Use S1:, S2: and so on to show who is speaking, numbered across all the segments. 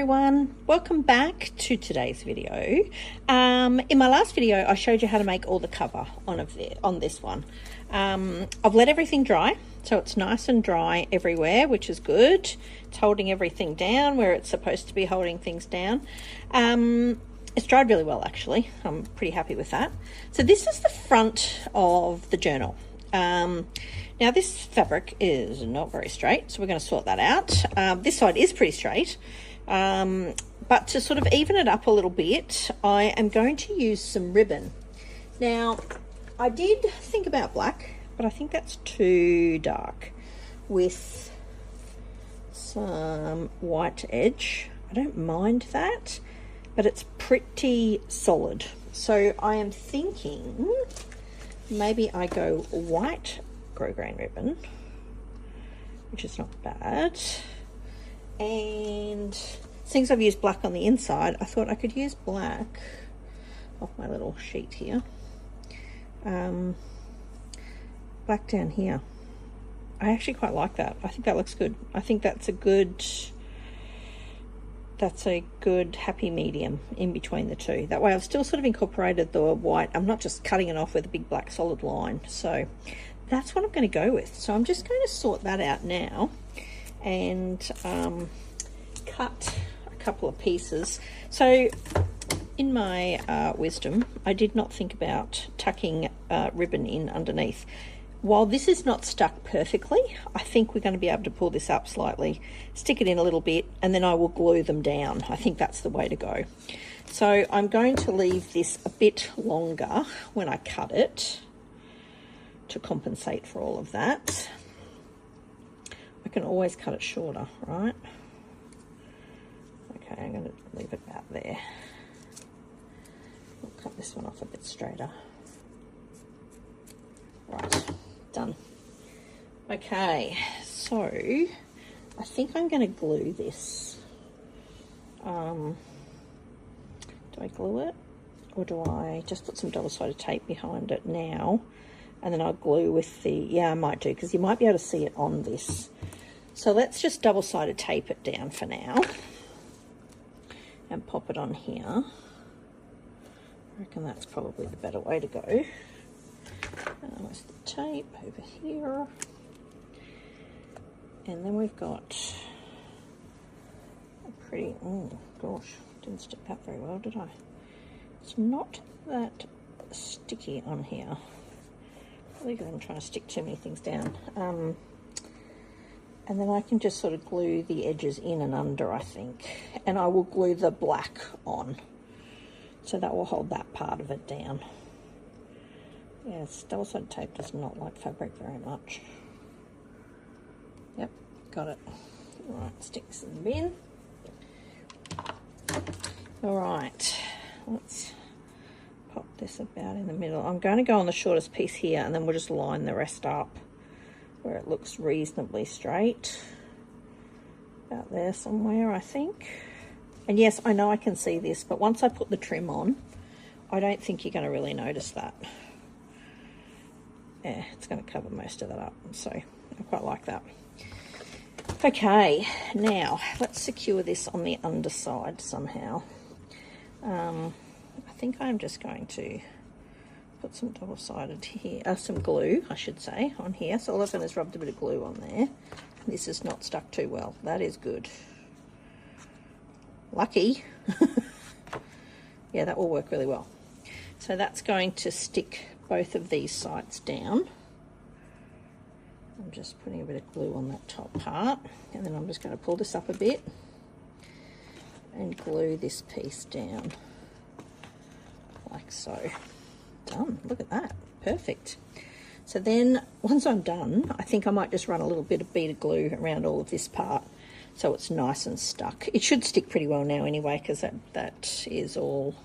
S1: everyone, welcome back to today's video. In my last video I showed you how to make all the cover on this one. I've let everything dry, so it's nice and dry everywhere, which is good. It's holding everything down where it's supposed to be holding things down. It's dried really well, actually. I'm pretty happy with that. So this is the front of the journal. Now this fabric is not very straight, so we're going to sort that out. This side is pretty straight, but to sort of even it up a little bit, I am going to use some ribbon. Now I did think about black, but I think that's too dark with some white edge. I don't mind that, but it's pretty solid. So I am thinking maybe I go white grosgrain ribbon, which is not bad. And since I've used black on the inside, I thought I could use black off my little sheet here. Black down here. I actually quite like that. I think that looks good. I think that's a good happy medium in between the two. That way I've still sort of incorporated the white. I'm not just cutting it off with a big black solid line. So that's what I'm going to go with. So I'm just going to sort that out now and cut a couple of pieces. So in my wisdom, I did not think about tucking ribbon in underneath. While this is not stuck perfectly, I think we're going to be able to pull this up slightly, stick it in a little bit, and then I will glue them down. I think that's the way to go. So I'm going to leave this a bit longer when I cut it to compensate for all of that. I can always cut it shorter, right? Okay, I'm going to leave it about there. I'll cut this one off a bit straighter. Right. Done. Okay, so I think I'm going to glue this. Do I glue it, or do I just put some double-sided tape behind it now, and then I'll glue with the, yeah, I might do, because you might be able to see it on this. So let's just double-sided tape it down for now and pop it on here. I reckon that's probably the better way to go. Where's the tape? Over here. And then we've got a pretty, oh gosh, didn't stick that very well, did I? It's not that sticky on here. I think I'm trying to stick too many things down. And then I can just sort of glue the edges in and under, I think. And I will glue the black on. So that will hold that part of it down. Yes, double-sided tape does not like fabric very much. Yep, got it. All right, stick this in the bin. All right, let's pop this about in the middle. I'm going to go on the shortest piece here, and then we'll just line the rest up where it looks reasonably straight. About there somewhere, I think. And yes, I know I can see this, but once I put the trim on, I don't think you're going to really notice that. Yeah, it's going to cover most of that up, so I quite like that. Okay, now let's secure this on the underside somehow. I think I'm just going to put some double-sided here, some glue, I should say, on here. So all I've done is rubbed a bit of glue on there. This is not stuck too well. That is good. Lucky. Yeah, that will work really well. So that's going to stick both of these sides down. I'm just putting a bit of glue on that top part, and then I'm just going to pull this up a bit and glue this piece down like so. Done. Look at that. Perfect. So then once I'm done, I think I might just run a little bit of bead glue around all of this part so it's nice and stuck. It should stick pretty well now anyway, because that is all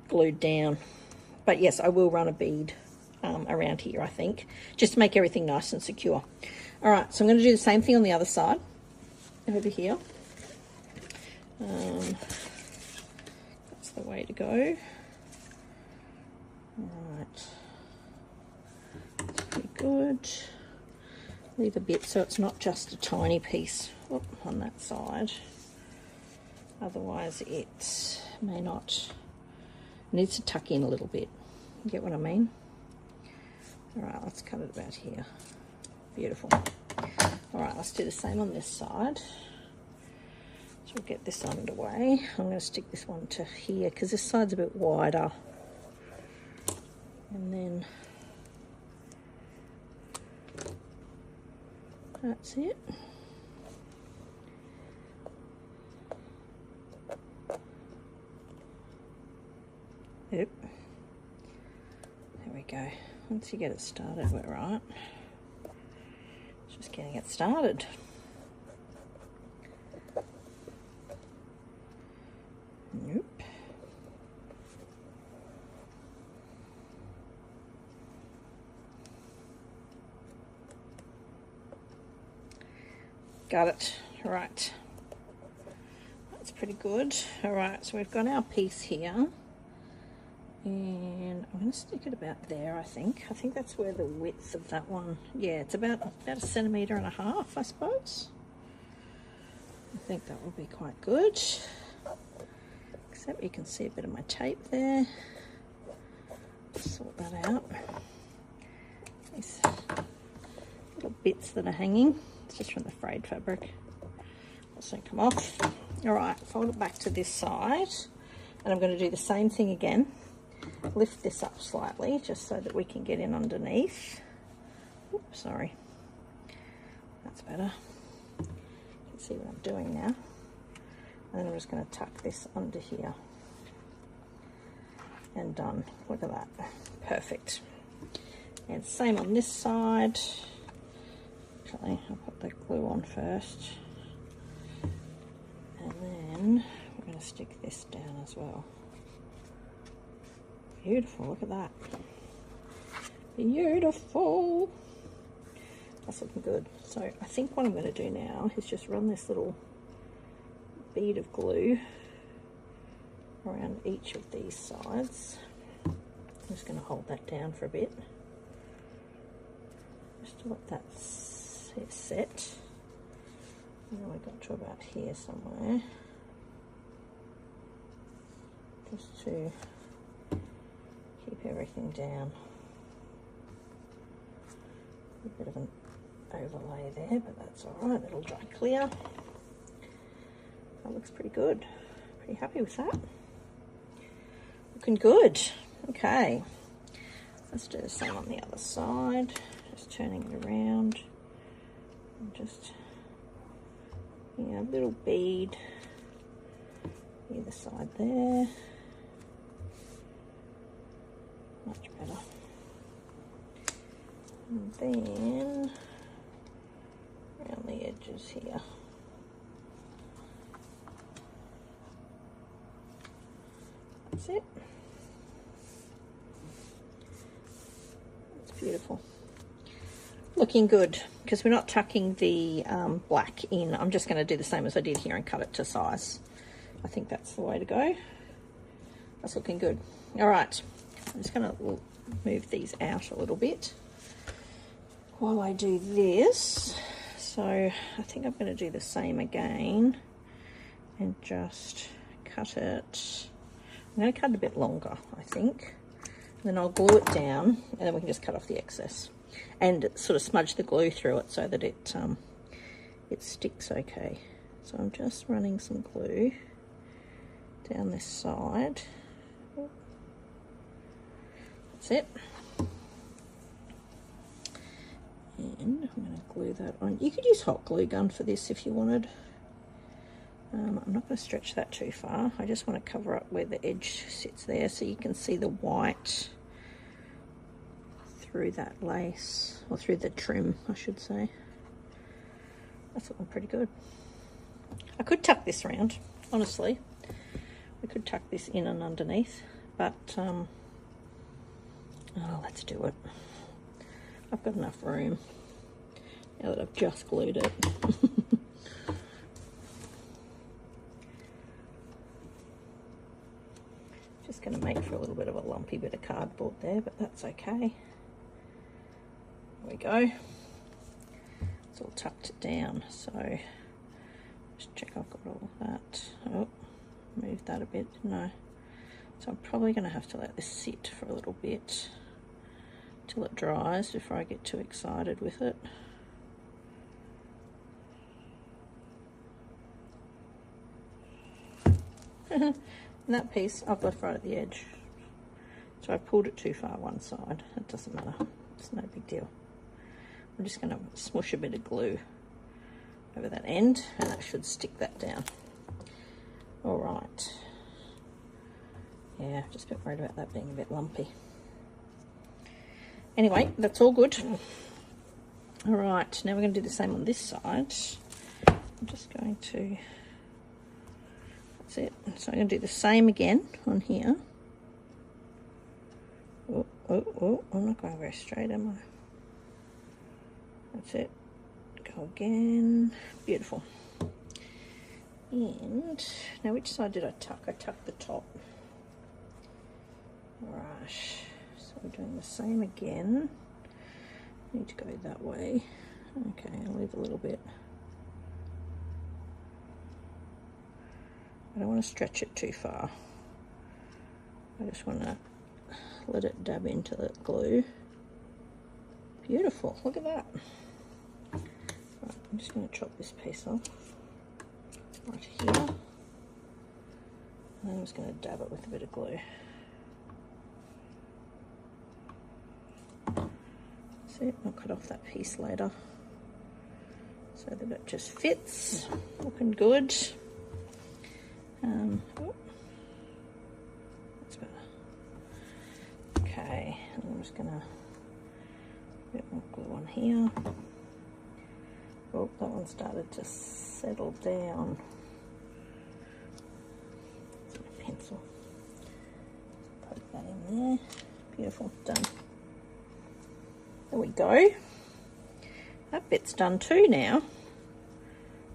S1: glued down. But yes, I will run a bead around here, I think, just to make everything nice and secure. All right, so I'm going to do the same thing on the other side, over here. That's the way to go. All right, that's pretty good. Leave a bit so it's not just a tiny piece on that side. otherwise it may not, needs to tuck in a little bit. You get what I mean? All right, let's cut it about here. Beautiful. All right, let's do the same on this side. So we'll get this underway. I'm going to stick this one to here because this side's a bit wider. And then that's it. Yep. There we go. Once you get it started, we're right. Just getting it started. Nope. Got it. All right. That's pretty good. All right, so we've got our piece here. And I'm going to stick it about there, I think. I think that's where the width of that one, yeah, it's about 1.5 centimetres, I suppose. I think that will be quite good. Except you can see a bit of my tape there. Sort that out. These little bits that are hanging, it's just from the frayed fabric. I'll soon come off. All right, fold it back to this side. And I'm going to do the same thing again. Lift this up slightly just so that we can get in underneath. Oops, sorry. That's better. You can see what I'm doing now. And then I'm just going to tuck this under here. And done. Look at that. Perfect. And same on this side. Actually, I'll put the glue on first. And then we're going to stick this down as well. Beautiful, look at that. Beautiful. That's looking good. So I think what I'm going to do now is just run this little bead of glue around each of these sides. I'm just going to hold that down for a bit. Just to let that set. And then we got to about here somewhere. Just to keep everything down. A bit of an overlay there, but that's all right. It'll dry clear. That looks pretty good. Pretty happy with that. Looking good. Okay. Let's do the same on the other side. Just turning it around. And just, you know, a little bead either side there. Much better. And then around the edges here. That's it. That's beautiful. Looking good, because we're not tucking the black in. I'm just going to do the same as I did here and cut it to size. I think that's the way to go. That's looking good. All right. I'm just going to move these out a little bit while I do this. So I think I'm going to do the same again and just cut it. I'm going to cut it a bit longer, I think. And then I'll glue it down and then we can just cut off the excess and sort of smudge the glue through it so that it sticks okay. So I'm just running some glue down this side. That's it. And I'm going to glue that on. You could use hot glue gun for this if you wanted. I'm not going to stretch that too far. I just want to cover up where the edge sits there so you can see the white through that lace, or through the trim, I should say. That's looking pretty good. I could tuck this around, honestly. We could tuck this in and underneath, but oh, let's do it. I've got enough room now that I've just glued it. Just going to make for a little bit of a lumpy bit of cardboard there, but that's okay. There we go. It's all tucked down, so just check I've got all of that. Oh, moved that a bit, didn't I? So I'm probably going to have to let this sit for a little bit till it dries before I get too excited with it. And that piece I've left right at the edge. So I pulled it too far one side. It doesn't matter. It's no big deal. I'm just going to smush a bit of glue over that end and that should stick that down. All right. Yeah, just a bit worried about that being a bit lumpy. Anyway, that's all good. All right, now we're going to do the same on this side. I'm just going to, that's it. So I'm going to do the same again on here. Oh, I'm not going very straight, am I? That's it. Go again. Beautiful. And now which side did I tuck? I tucked the top. Right, so we're doing the same again. Need to go that way. Okay, I'll leave a little bit. I don't want to stretch it too far. I just want to let it dab into the glue. Beautiful, look at that. Right, I'm just going to chop this piece off right here. And I'm just going to dab it with a bit of glue. See, I'll cut off that piece later so that it just fits. Looking good. Oh, that's better. Okay, and I'm just gonna a bit more glue on here. Oh, that one started to settle down. That's my pencil. Poke that in there. Beautiful, done. There we go. That bit's done too now.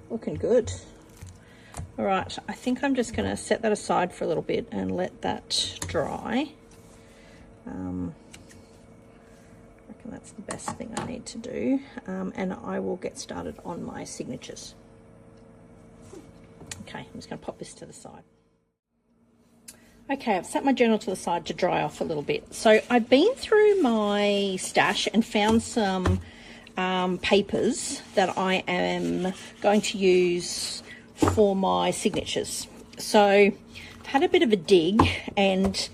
S1: Looking good. All right, I think I'm just going to set that aside for a little bit and let that dry. I reckon that's the best thing I need to do. And I will get started on my signatures. Okay, I'm just going to pop this to the side. Okay, I've set my journal to the side to dry off a little bit. So I've been through my stash and found some papers that I am going to use for my signatures. So I've had a bit of a dig and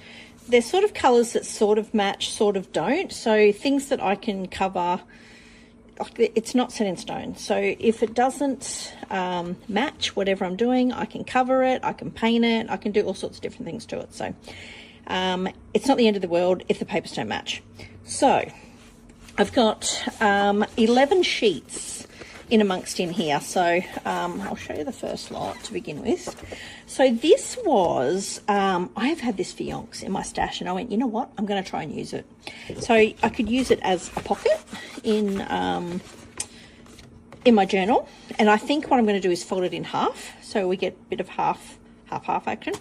S1: there's sort of colours that sort of match, sort of don't. So things that I can cover, like it's not set in stone. So if it doesn't match whatever I'm doing, I can cover it, I can paint it, I can do all sorts of different things to it. So it's not the end of the world if the papers don't match. So I've got 11 sheets in amongst in here. So I'll show you the first lot to begin with. So this was, I have had this for yonks in my stash and I went, you know what, I'm going to try and use it. So I could use it as a pocket in my journal. And I think what I'm going to do is fold it in half. So we get a bit of half action.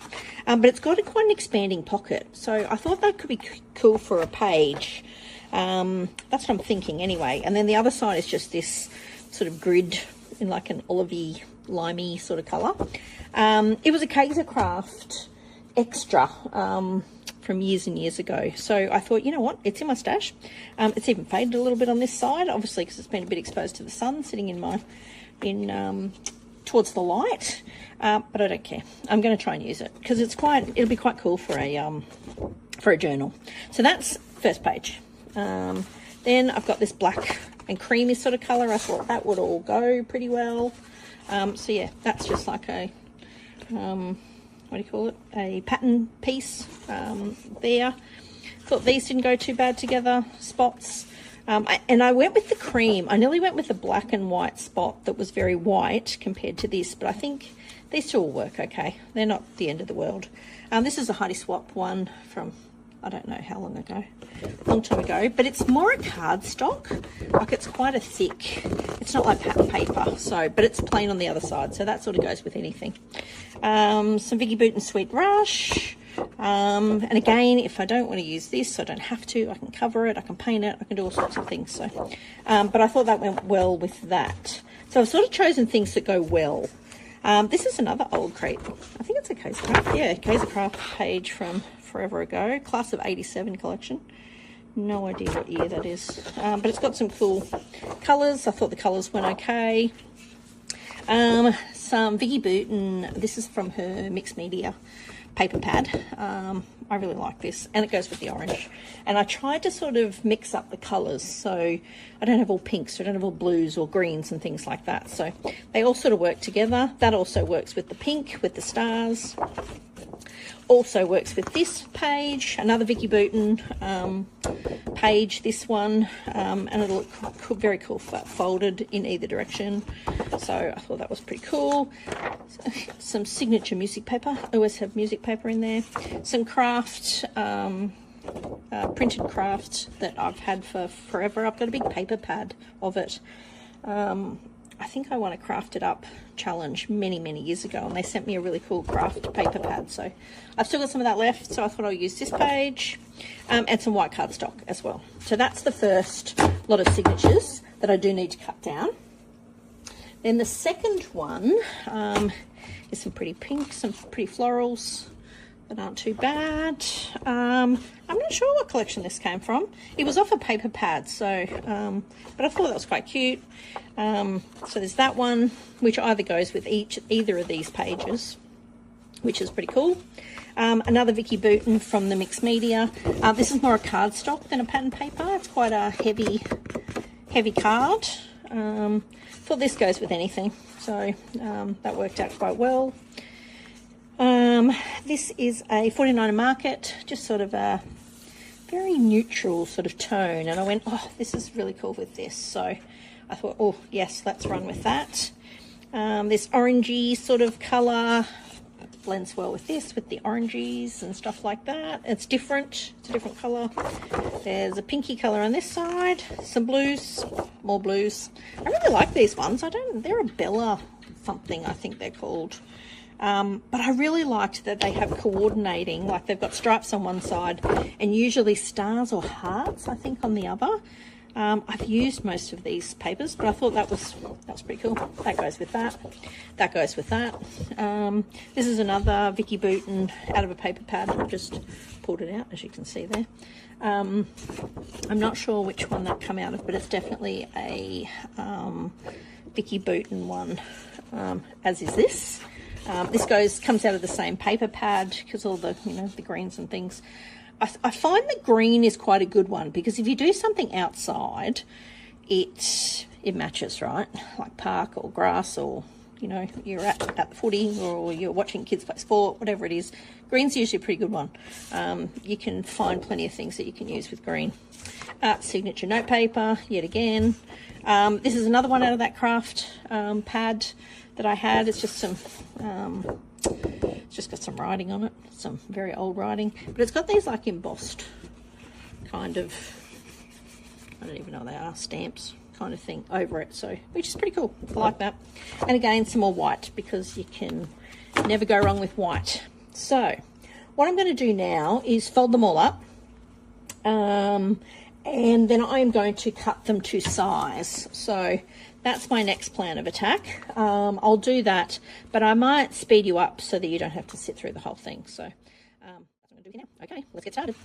S1: But it's got quite an expanding pocket. So I thought that could be cool for a page. That's what I'm thinking anyway. And then the other side is just this sort of grid in like an olivey, limey sort of colour. It was a Kaiser Craft extra from years and years ago. So I thought, you know what, it's in my stash. It's even faded a little bit on this side, obviously because it's been a bit exposed to the sun, sitting in my towards the light. But I don't care. I'm going to try and use it because it'll be quite cool for a journal. So that's first page. Then I've got this black and creamy sort of colour. I thought that would all go pretty well. So yeah, that's just like a, what do you call it? A pattern piece there. Thought these didn't go too bad together, spots. And I went with the cream. I nearly went with the black and white spot that was very white compared to this, but I think these two will work okay. They're not the end of the world. This is a Heidi Swap one from, I don't know how long ago, long time ago, but it's more a cardstock. Like it's quite a thick, it's not like pattern paper, so, but it's plain on the other side, so that sort of goes with anything. Some Vicky Boot and Sweet Rush. And again, if I don't want to use this, I don't have to, I can cover it, I can paint it, I can do all sorts of things. So, but I thought that went well with that. So I've sort of chosen things that go well. This is another old crate. I think it's a Kaiser Craft. Yeah, Kaiser Craft page from forever ago. Class of 87 collection. No idea what year that is. But it's got some cool colours. I thought the colours went okay. Some Vicky Booten. This is from her mixed media paper pad. I really like this, and it goes with the orange. And I tried to sort of mix up the colours, so I don't have all pinks, I don't have all blues or greens and things like that. So they all sort of work together. That also works with the pink, with the stars. Also works with this page, another Vicky Booten page, this one, and it'll look cool, very cool folded in either direction. So I thought that was pretty cool. Some signature music paper. I always have music paper in there. Some craft, printed craft that I've had for forever. I've got a big paper pad of it. I think I won a Craft It Up challenge many, many years ago, and they sent me a really cool craft paper pad. So I've still got some of that left, so I thought I'll use this page, and some white cardstock as well. So that's the first lot of signatures that I do need to cut down. Then the second one is some pretty pink, some pretty florals that aren't too bad. I'm not sure what collection this came from. It was off a paper pad, so but I thought that was quite cute. So there's that one, which either goes with either of these pages, which is pretty cool. Another Vicky Booten from the mixed media. This is more a cardstock than a pattern paper. It's quite a heavy card. Thought this goes with anything, so that worked out quite well. This is a 49er Market, just sort of a very neutral sort of tone, and I went, oh, this is really cool with this, so I thought, oh yes, let's run with that. This orangey sort of colour blends well with this, with the oranges and stuff like that. It's different, it's a different colour. There's a pinky colour on this side, some blues, more blues. I really like these ones. They're a Bella something, I think they're called. But I really liked that they have coordinating, like they've got stripes on one side and usually stars or hearts, I think, on the other. I've used most of these papers, but I thought that was pretty cool. That goes with that. That goes with that. This is another Vicky Booten out of a paper pad. I've just pulled it out, as you can see there. I'm not sure which one that come out of, but it's definitely a Vicky Booten one, as is this. This comes out of the same paper pad because all the, the greens and things. I find the green is quite a good one because if you do something outside, it matches, right? Like park or grass, or you're at the footy, or you're watching kids play sport, whatever it is. Green's usually a pretty good one. You can find plenty of things that you can use with green. Signature note paper, yet again. This is another one out of that craft pad that I had. It's just some it's just got some writing on it, some very old writing, but it's got these like embossed kind of, I don't even know what they are, stamps kind of thing over it, so which is pretty cool. I like that. And again, some more white because you can never go wrong with white. So what I'm going to do now is fold them all up, and then I'm going to cut them to size. So that's my next plan of attack. I'll do that, but I might speed you up so that you don't have to sit through the whole thing. So that's what I'm going to do now. Okay, let's get started.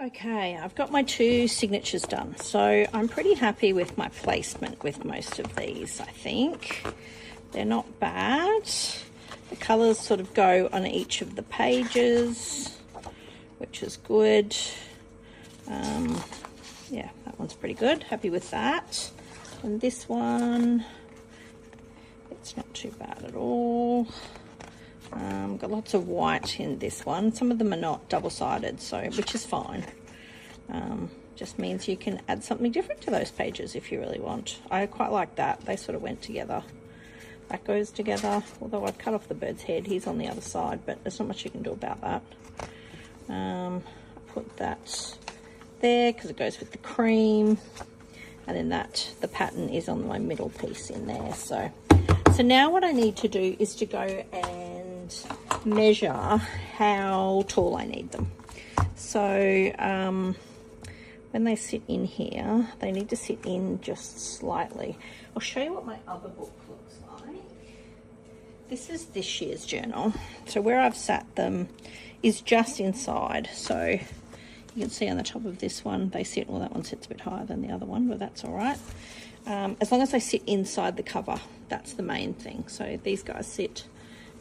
S1: Okay, I've got my 2 signatures done, so I'm pretty happy with my placement with most of these. I think they're not bad. The colours sort of go on each of the pages, which is good. Yeah, that one's pretty good. Happy with that. And this one, it's not too bad at all. Got lots of white in this one. Some of them are not double-sided, so which is fine. Just means you can add something different to those pages if you really want. I quite like that. They sort of went together. That goes together, although I've cut off the bird's head. He's on the other side, but there's not much you can do about that. I put that there because it goes with the cream, and then the pattern is on my middle piece in there. So now what I need to do is to go and measure how tall I need them. So when they sit in here, they need to sit in just slightly. I'll show you what my other book looks like. This is this year's journal. So where I've sat them is just inside. So you can see on the top of this one, they sit, well, that one sits a bit higher than the other one, but that's all right. As long as they sit inside the cover, that's the main thing. So these guys sit,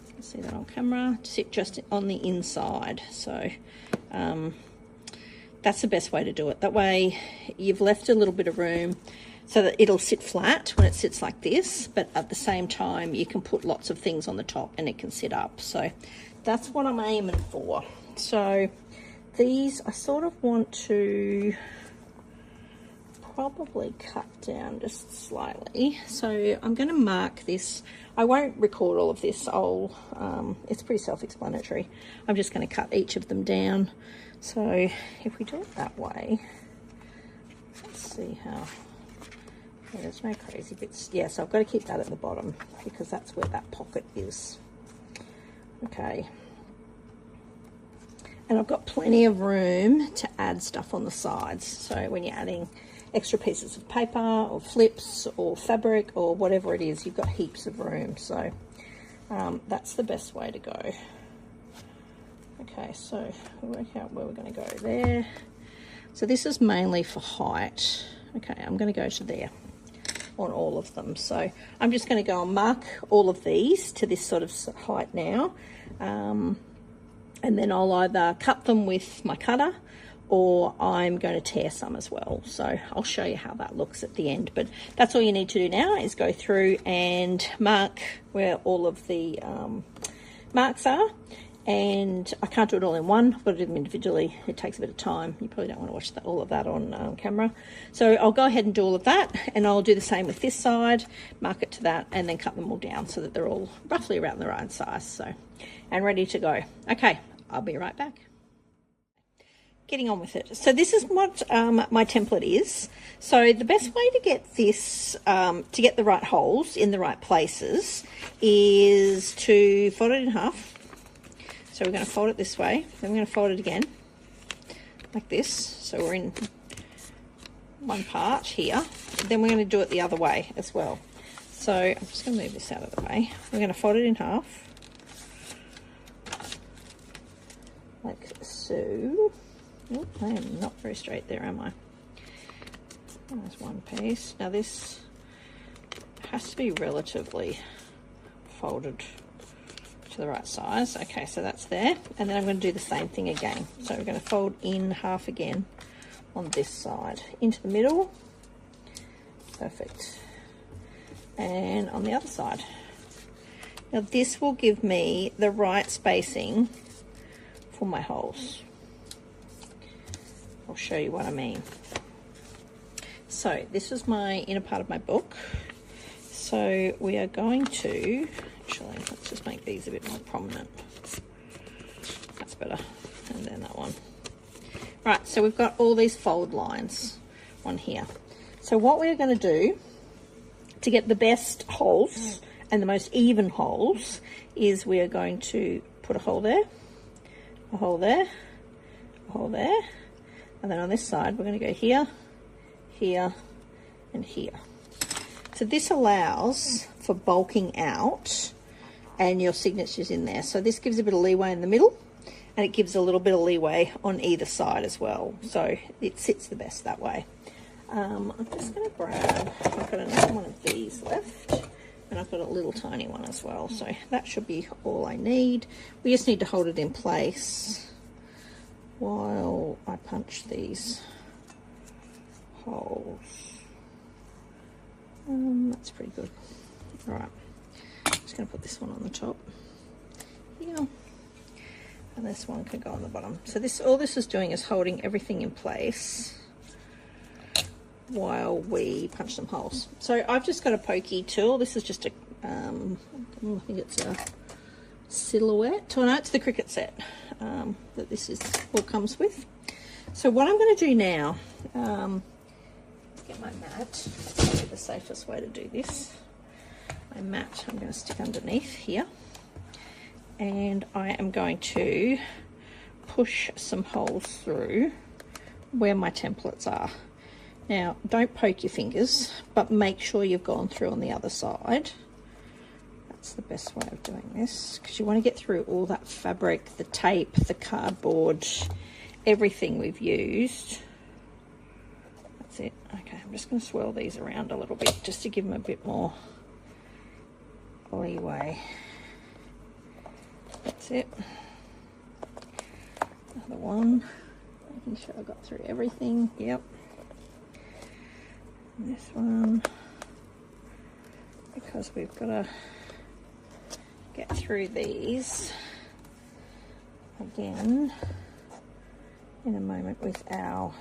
S1: you can see that on camera, sit just on the inside. So that's the best way to do it. That way you've left a little bit of room so that it'll sit flat when it sits like this, but at the same time you can put lots of things on the top and it can sit up. So that's what I'm aiming for. So these I sort of want to probably cut down just slightly. So I'm going to mark this. I won't record all of this. It's pretty self-explanatory. I'm just going to cut each of them down. So if we do it that way, let's see how, yeah, there's no crazy bits. Yeah, so I've got to keep that at the bottom because that's where that pocket is. Okay. And I've got plenty of room to add stuff on the sides. So when you're adding extra pieces of paper or flips or fabric or whatever it is, you've got heaps of room. So that's the best way to go. Okay, so we'll work out where we're going to go there. So this is mainly for height. Okay, I'm going to go to there on all of them. So I'm just going to go and mark all of these to this sort of height now. And then I'll either cut them with my cutter or I'm going to tear some as well. So I'll show you how that looks at the end. But that's all you need to do now is go through and mark where all of the marks are. And I can't do it all in one. I've got to do them individually. It takes a bit of time. You probably don't want to watch all of that on camera. So I'll go ahead and do all of that, and I'll do the same with this side, mark it to that, and then cut them all down so that they're all roughly around the right size. So, and ready to go. Okay, I'll be right back. Getting on with it. So this is what my template is. So the best way to get this, to get the right holes in the right places is to fold it in half. So we're going to fold it this way, then we're going to fold it again, like this. So we're in one part here, then we're going to do it the other way as well. So I'm just going to move this out of the way. We're going to fold it in half, like so. Oh, I am not very straight there, am I? There's one piece. Now this has to be relatively folded to the right size. Okay, so that's there, and then I'm going to do the same thing again. So we're going to fold in half again on this side into the middle. Perfect. And on the other side. Now this will give me the right spacing for my holes. I'll show you what I mean. So this is my inner part of my book. So we are going to, actually, let's just make these a bit more prominent. That's better. And then that one. Right, so we've got all these fold lines on here. So what we're going to do to get the best holes and the most even holes is we are going to put a hole there, a hole there, a hole there, and then on this side we're going to go here, here, and here. So this allows for bulking out and your signatures in there. So this gives a bit of leeway in the middle, and it gives a little bit of leeway on either side as well, so it sits the best that way. I'm just going to grab, I've got another one of these left, and I've got a little tiny one as well, so that should be all I need. We just need to hold it in place while I punch these holes. That's pretty good. All right, I'm just going to put this one on the top here, and this one can go on the bottom. So this, all this is doing is holding everything in place while we punch some holes. So I've just got a pokey tool. This is just a, I think it's a silhouette. Oh no, it's the Cricut set that this is all comes with. So what I'm going to do now, get my mat. Probably the safest way to do this. My mat I'm going to stick underneath here, and I am going to push some holes through where my templates are. Now, don't poke your fingers, but make sure you've gone through on the other side. That's the best way of doing this, because you want to get through all that fabric, the tape, the cardboard, everything we've used. That's it. Okay, I'm just going to swirl these around a little bit just to give them a bit more leeway. That's it. Another one. Making sure I got through everything. Yep. And this one, because we've got to get through these again in a moment with our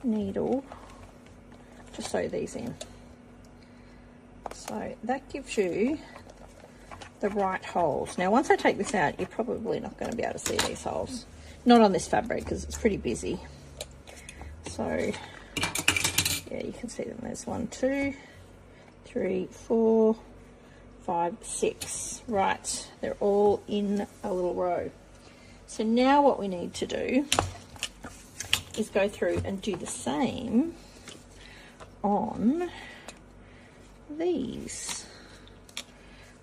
S1: needle to sew these in. So that gives you the right holes. Now once I take this out, you're probably not going to be able to see these holes. Not on this fabric because it's pretty busy. So yeah, you can see them. There's 1, 2, 3, 4, 5, 6. Right, they're all in a little row. So now what we need to do is go through and do the same on these.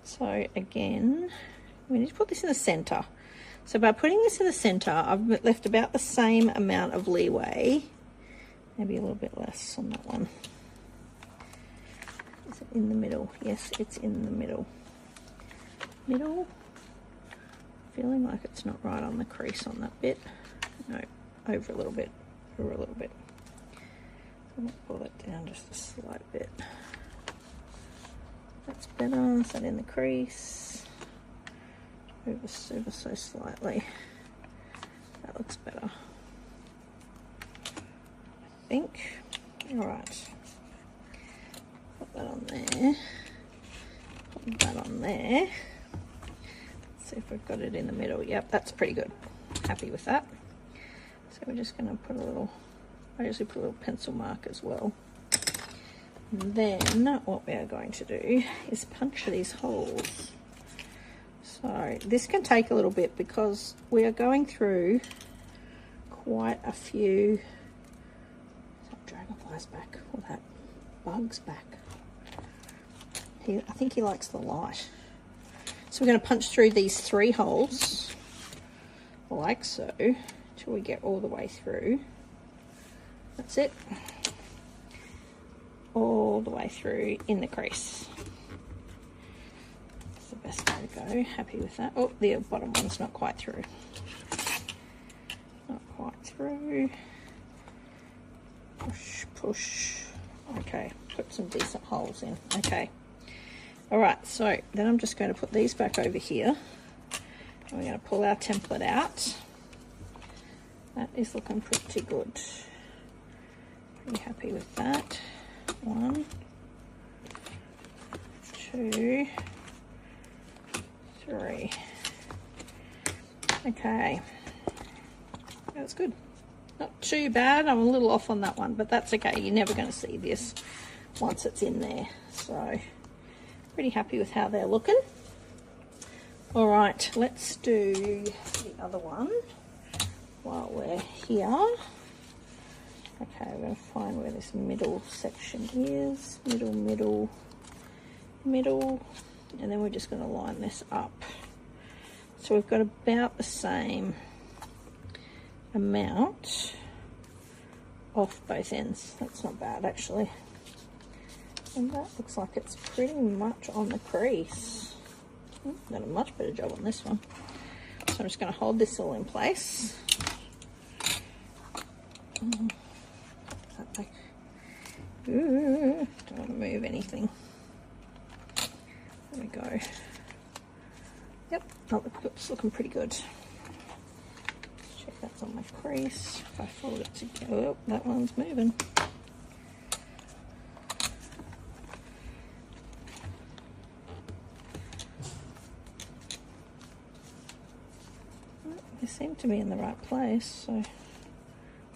S1: So again, we need to put this in the center. So by putting this in the center, I've left about the same amount of leeway. Maybe a little bit less on that one. Is it in the middle? Yes, it's in the middle. Middle. Feeling like it's not right on the crease on that bit. No, over a little bit. Over a little bit. So I'll pull that down just a slight bit. That's better. Is that in the crease? Over so slightly. That looks better, I think. All right. Put that on there. Put that on there. Let's see if we've got it in the middle. Yep, that's pretty good. Happy with that. So we're just going to put a little, I usually put a little pencil mark as well. And then what we are going to do is punch these holes. So this can take a little bit because we are going through quite a few, is that dragonflies back or that bug's back? I think he likes the light. So we're going to punch through these 3 holes like so till we get all the way through. That's it. All the way through in the crease. That's the best way to go. Happy with that. Oh, the bottom one's not quite through. Not quite through. Push, push. Okay, put some decent holes in. Okay. All right, so then I'm just going to put these back over here. And we're going to pull our template out. That is looking pretty good. Pretty happy with that. 1, 2, 3. Okay, that's good. Not too bad. I'm a little off on that one, but that's okay. You're never going to see this once it's in there. So pretty happy with how they're looking. All right, let's do the other one while we're here. Okay, we're going to find where this middle section is. Middle, and then we're just going to line this up So we've got about the same amount off both ends. That's not bad actually. And that looks like it's pretty much on the crease. Done a much better job on this one. So I'm just going to hold this all in place. Ooh, don't want to move anything. There we go. Yep, oh, it's looking pretty good. Check that's on my crease. If I fold it together, oh, that one's moving. They seem to be in the right place, so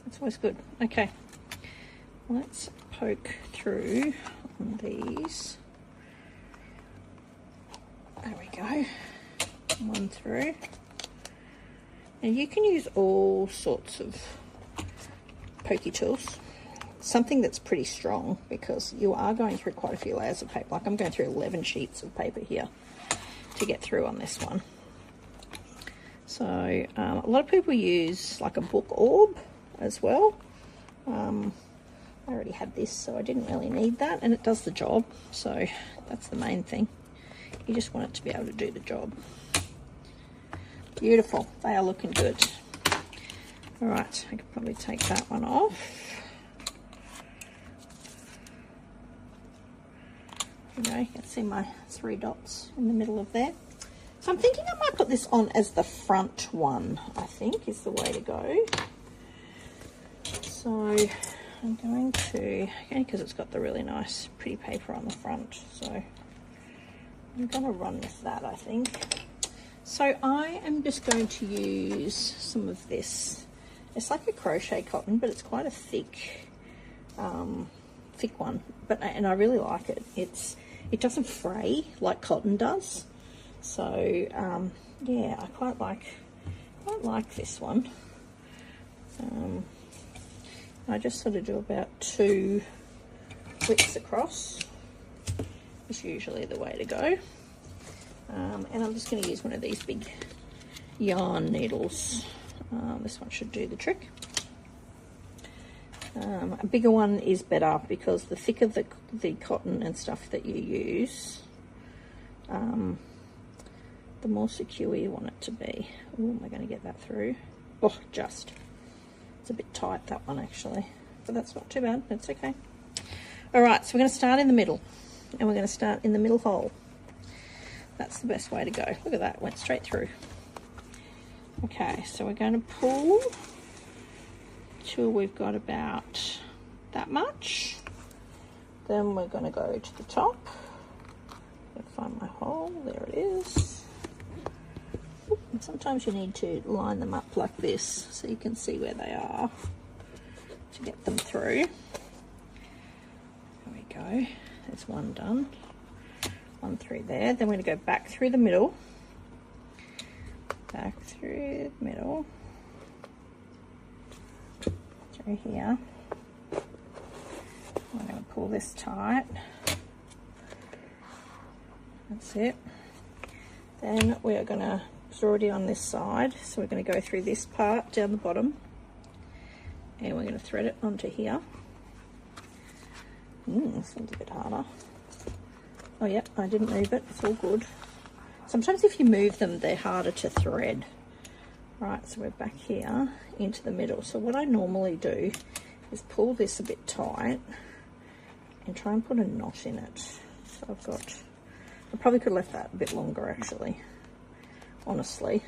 S1: that's always good. Okay, let's poke through on these. There we go. One through. And you can use all sorts of pokey tools. Something that's pretty strong, because you are going through quite a few layers of paper. Like I'm going through 11 sheets of paper here to get through on this one. So a lot of people use like a book orb as well. I already had this, so I didn't really need that, and it does the job, so that's the main thing. You just want it to be able to do the job. Beautiful, they are looking good. All right, I could probably take that one off. There you go, you can see my 3 dots in the middle of there. So I'm thinking I might put this on as the front one, I think is the way to go. So I'm going to, again, because it's got the really nice pretty paper on the front, so I'm going to run with that, I think. So I am just going to use some of this. It's like a crochet cotton, but it's quite a thick one. And I really like it. It doesn't fray like cotton does. So yeah, I quite like this one. I just sort of do about 2 widths across. Is usually the way to go. And I'm just going to use one of these big yarn needles. This one should do the trick. A bigger one is better, because the thicker the cotton and stuff that you use, the more secure you want it to be. Oh, am I going to get that through? Oh, just. It's a bit tight, that one, actually. But that's not too bad. That's okay. All right, so we're going to start in the middle. And we're going to start in the middle hole. That's the best way to go. Look at that, went straight through. Okay, so we're going to pull till we've got about that much. Then we're going to go to the top. I'll find my hole. There it is. And sometimes you need to line them up like this so you can see where they are to get them through. There we go. There's one done. One through there. Then we're going to go back through the middle. Back through the middle. Through here. I'm going to pull this tight. That's it. Then we are going to, it's already on this side, so we're going to go through this part down the bottom, and we're going to thread it onto here. This one's a bit harder. Oh yeah, I didn't move it, it's all good. Sometimes if you move them, they're harder to thread. Right, so we're back here into the middle. So what I normally do is pull this a bit tight and try and put a knot in it. So I've got, I probably could have left that a bit longer actually, honestly,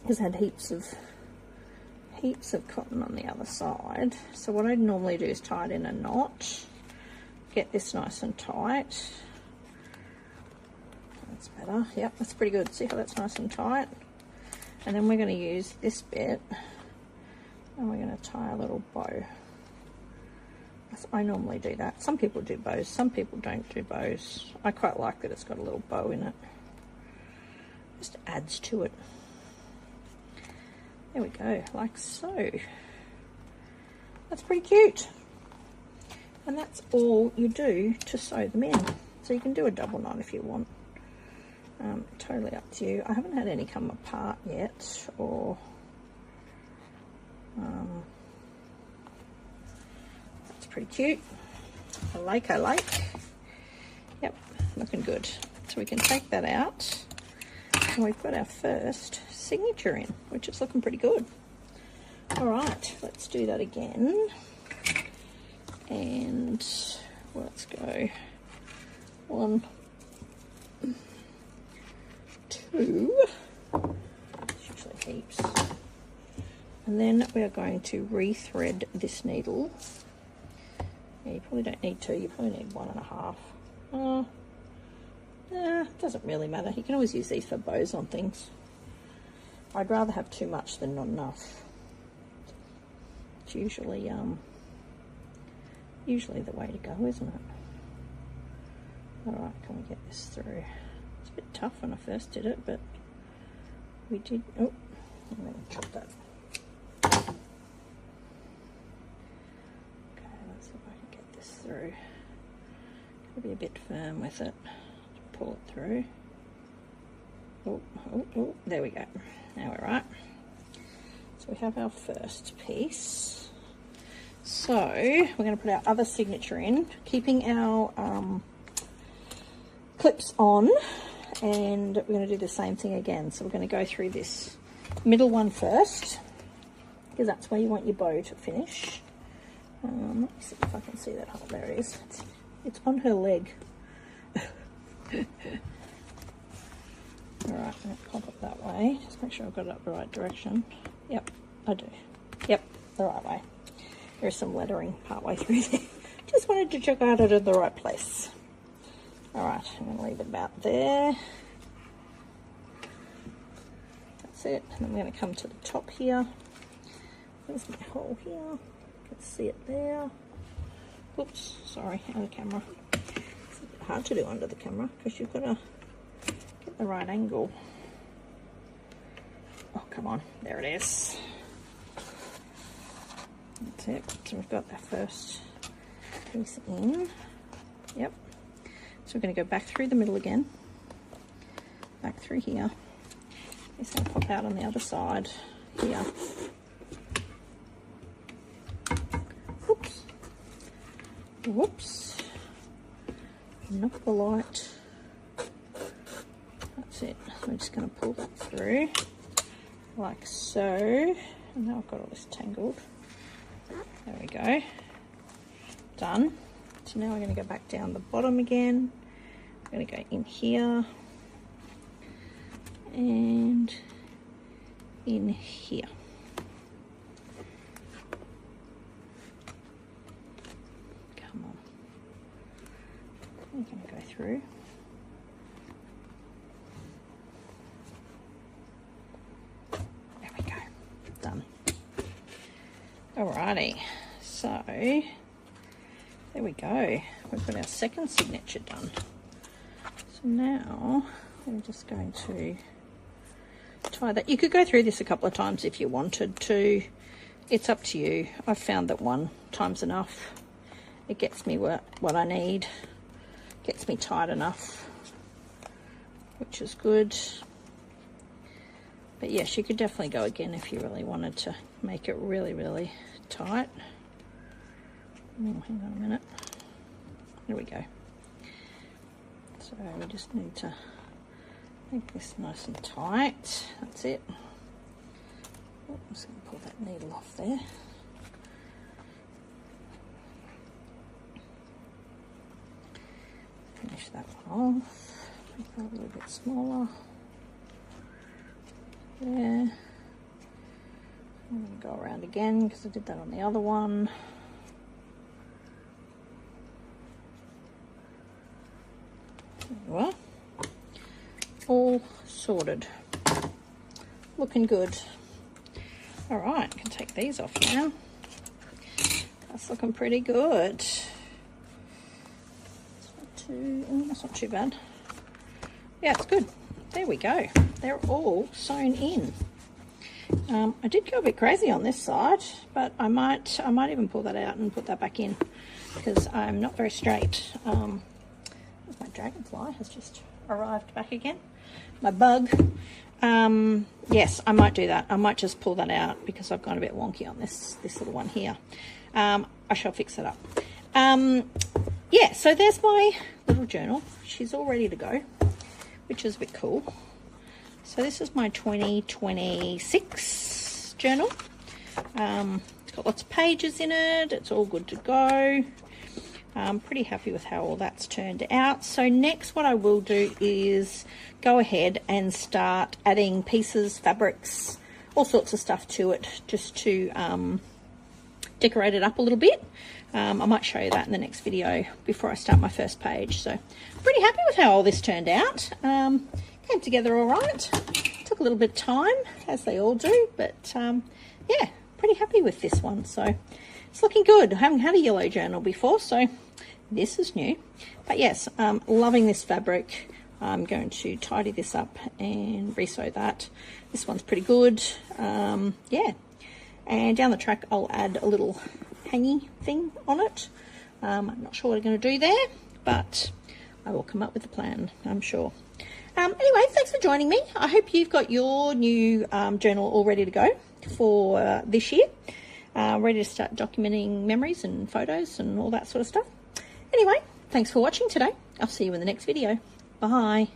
S1: because I had heaps of cotton on the other side. So what I normally do is tie it in a knot, get this nice and tight. That's better. Yep, that's pretty good. See how that's nice and tight? And then we're going to use this bit and we're going to tie a little bow. I normally do that. Some people do bows, some people don't do bows. I quite like that it's got a little bow in it. Just adds to it. There we go, like so. That's pretty cute. And that's all you do to sew them in. So you can do a double knot if you want. Totally up to you. I haven't had any come apart yet, or that's pretty cute. I like. Yep, looking good. So we can take that out, and we've got our first signature in, which is looking pretty good. All right, let's do that again. And let's go 1, 2, it's usually heaps, and then we are going to rethread this needle. Yeah, you probably don't need 2, you probably need 1.5. Doesn't really matter, you can always use these for bows on things. I'd rather have too much than not enough. It's usually the way to go, isn't it? Alright, can we get this through? It's a bit tough when I first did it, but we did. Oh, I'm going to chop that. Okay, let's see if I can get this through. Gotta be a bit firm with it to pull it through. Oh, there we go. Now we're right. So we have our first piece. So we're going to put our other signature in, keeping our clips on, and we're going to do the same thing again. So we're going to go through this middle one first, because that's where you want your bow to finish. Let's see if I can see that hole. There it is. It's on her leg. Alright, I'm going to pop it that way. Just make sure I've got it up the right direction. Yep, I do. Yep, the right way. There's some lettering partway through there. Just wanted to check out it in the right place. Alright, I'm going to leave it about there. That's it. And I'm going to come to the top here. There's my hole here. You can see it there. Oops, sorry, out of camera. It's a bit hard to do under the camera because you've got to get the right angle. Oh, come on. There it is. That's it. So we've got that first piece in. Yep. So we're going to go back through the middle again. Back through here. It's going to pop out on the other side here. Whoops. Whoops. Knock the light. That's it. So we're just going to pull that through like so. And now I've got all this tangled. There we go. Done. So now we're going to go back down the bottom again. We're going to go in here and in here. Come on. We're going to go through. There we go. Done. Alrighty. So there we go. We've got our second signature done. So now we're just going to tie that. You could go through this a couple of times if you wanted to. It's up to you. I've found that one time's enough. It gets me what I need. Gets me tight enough, which is good. But yes, you could definitely go again if you really wanted to make it really, really tight. Oh, hang on a minute. There we go. So we just need to make this nice and tight. That's it. Oh, I'm just going to pull that needle off there. Finish that one off. Make that a little bit smaller. There. I'm going to go around again because I did that on the other one. There you are. All sorted. Looking good. Alright, I can take these off now. That's looking pretty good. That's not too bad. Yeah, it's good. There we go. They're all sewn in. I did go a bit crazy on this side, but I might even pull that out and put that back in because I'm not very straight. There's my dragonfly has just arrived back again. My bug. Yes, I might do that. I might just pull that out because I've gone a bit wonky on this little one here. I shall fix it up. Yeah, so there's my little journal. She's all ready to go, which is a bit cool. So this is my 2026 journal. It's got lots of pages in it. It's all good to go. I'm pretty happy with how all that's turned out. So next what I will do is go ahead and start adding pieces, fabrics, all sorts of stuff to it, just to decorate it up a little bit. I might show you that in the next video before I start my first page. So pretty happy with how all this turned out. Came together all right. Took a little bit of time, as they all do, but yeah, pretty happy with this one. So it's looking good. I haven't had a yellow journal before, so this is new. But yes, loving this fabric. I'm going to tidy this up and resew that. This one's pretty good. Yeah, and down the track I'll add a little hangy thing on it. I'm not sure what I'm going to do there, but I will come up with a plan, I'm sure. Anyway, thanks for joining me. I hope you've got your new journal all ready to go for this year. Ready to start documenting memories and photos and all that sort of stuff. Anyway, thanks for watching today. I'll see you in the next video. Bye.